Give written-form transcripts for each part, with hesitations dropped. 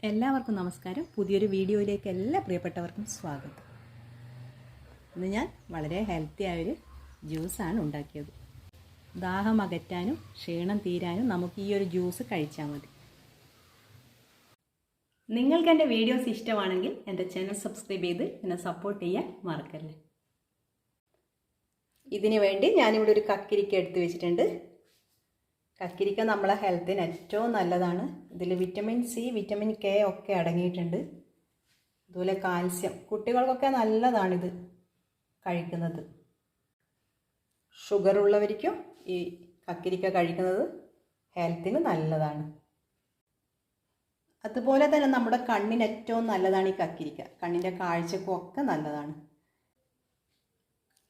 എല്ലാവർക്കും നമസ്കാരം. പുതിയൊരു വീഡിയോയിലേക്ക് എല്ലാ പ്രിയപ്പെട്ടവർക്കും സ്വാഗതം. ഇന്ന് ഞാൻ വളരെ ഹെൽത്തി ആയൊരു ജ്യൂസാണ് ഉണ്ടാക്കിയത്. ദാഹം അകറ്റാനും ക്ഷീണം തീരാനും നമുക്ക് ഈ ഒരു ജ്യൂസ് കഴിച്ചാൽ മതി. നിങ്ങൾക്ക് എൻ്റെ വീഡിയോസ് ഇഷ്ടമാണെങ്കിൽ എൻ്റെ ചാനൽ സബ്സ്ക്രൈബ് ചെയ്ത് എന്നെ സപ്പോർട്ട് ചെയ്യാൻ മറക്കല്ലേ. ഇതിനു വേണ്ടി ഞാനിവിടെ ഒരു കക്കിരിക്ക എടുത്ത് വെച്ചിട്ടുണ്ട്. കക്കിരിക്ക നമ്മളെ ഹെൽത്തിന് ഏറ്റവും നല്ലതാണ്. ഇതിൽ വിറ്റമിൻ സി, വിറ്റമിൻ കെ ഒക്കെ അടങ്ങിയിട്ടുണ്ട്. അതുപോലെ കാൽസ്യം, കുട്ടികൾക്കൊക്കെ നല്ലതാണിത് കഴിക്കുന്നത്. ഷുഗർ ഉള്ളവർക്കും ഈ കക്കിരിക്ക കഴിക്കുന്നത് ഹെൽത്തിന് നല്ലതാണ്. അതുപോലെ തന്നെ നമ്മുടെ കണ്ണിന് ഏറ്റവും നല്ലതാണ് ഈ കക്കിരിക്ക. കണ്ണിൻ്റെ കാഴ്ചക്കും ഒക്കെ നല്ലതാണ്.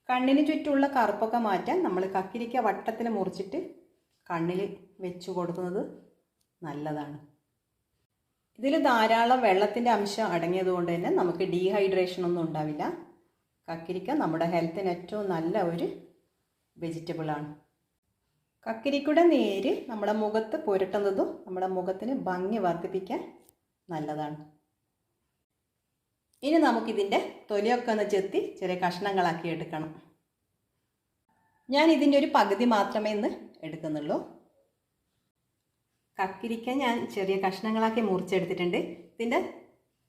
കണ്ണിന് ചുറ്റുമുള്ള കറുപ്പൊക്കെ മാറ്റാൻ നമ്മൾ കക്കിരിക്ക വട്ടത്തിൽ മുറിച്ചിട്ട് കണ്ണിൽ വെച്ച് കൊടുക്കുന്നത് നല്ലതാണ്. ഇതിൽ ധാരാളം വെള്ളത്തിൻ്റെ അംശം അടങ്ങിയതുകൊണ്ട് തന്നെ നമുക്ക് ഡീഹൈഡ്രേഷൻ ഒന്നും ഉണ്ടാവില്ല. കക്കിരിക്ക നമ്മുടെ ഹെൽത്തിന് ഏറ്റവും നല്ല ഒരു വെജിറ്റബിളാണ്. കക്കിരിക്കയുടെ നീര് നമ്മുടെ മുഖത്ത് പുരട്ടുന്നതും നമ്മുടെ മുഖത്തിന് ഭംഗി വർദ്ധിപ്പിക്കാൻ നല്ലതാണ്. ഇനി നമുക്കിതിൻ്റെ തൊലിയൊക്കെ ഒന്ന് ചെത്തി ചെറിയ കഷ്ണങ്ങളാക്കി എടുക്കണം. ഞാൻ ഇതിൻ്റെ ഒരു പകുതി മാത്രമേ ഇന്ന് എടുക്കുന്നുള്ളൂ. കക്കിരിക്ക ഞാൻ ചെറിയ കഷ്ണങ്ങളാക്കി മുറിച്ചെടുത്തിട്ടുണ്ട്. ഇതിൻ്റെ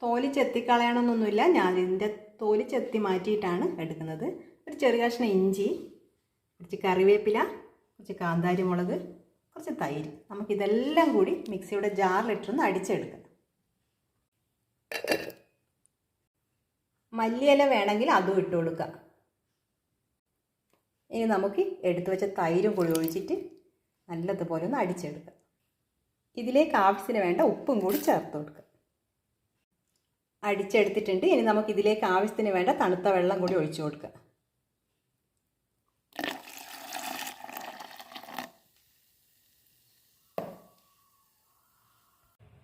തോല് ചെത്തിക്കളയണമെന്നൊന്നുമില്ല. ഞാൻ ഇതിൻ്റെ തോല് ചെത്തി മാറ്റിയിട്ടാണ് എടുക്കുന്നത്. ഒരു ചെറിയ കഷ്ണം ഇഞ്ചി, കുറച്ച് കറിവേപ്പില, കുറച്ച് കാന്താരി മുളക്, കുറച്ച് തൈര്. നമുക്കിതെല്ലാം കൂടി മിക്സിയുടെ ജാറിലിട്ടൊന്ന് അടിച്ചെടുക്കാം. മല്ലിയില വേണമെങ്കിൽ അതും ഇട്ട് കൊടുക്കുക. ഇനി നമുക്ക് എടുത്തു വെച്ച തൈരും കൂടി ഒഴിച്ചിട്ട് നല്ലതുപോലെ ഒന്ന് അടിച്ചെടുക്കുക. ഇതിലേക്ക് ആവശ്യത്തിന് വേണ്ട ഉപ്പും കൂടി ചേർത്ത് കൊടുക്കുക. അടിച്ചെടുത്തിട്ടുണ്ട്. ഇനി നമുക്ക് ഇതിലേക്ക് ആവശ്യത്തിന് വേണ്ട തണുത്ത വെള്ളം കൂടി ഒഴിച്ചു കൊടുക്കുക.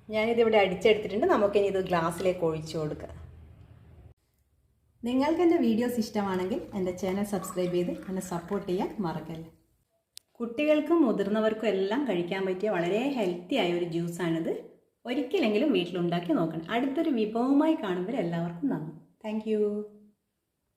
ഞാനിതിവിടെ അടിച്ചെടുത്തിട്ടുണ്ട്. നമുക്കിനി ഇത് ഗ്ലാസ്സിലേക്ക് ഒഴിച്ചു കൊടുക്കുക. നിങ്ങൾക്ക് എൻ്റെ വീഡിയോസ് ഇഷ്ടമാണെങ്കിൽ എൻ്റെ ചാനൽ സബ്സ്ക്രൈബ് ചെയ്ത് എന്നെ സപ്പോർട്ട് ചെയ്യാൻ മറക്കല്ലേ. കുട്ടികൾക്കും മുതിർന്നവർക്കും എല്ലാം കഴിക്കാൻ പറ്റിയ വളരെ ഹെൽത്തി ആയ ഒരു ജ്യൂസാണിത്. ഒരിക്കലെങ്കിലും വീട്ടിലുണ്ടാക്കി നോക്കണം. അടുത്തൊരു വിഭവമായി കാണുമ്പോൾ എല്ലാവർക്കും നന്ദി. താങ്ക്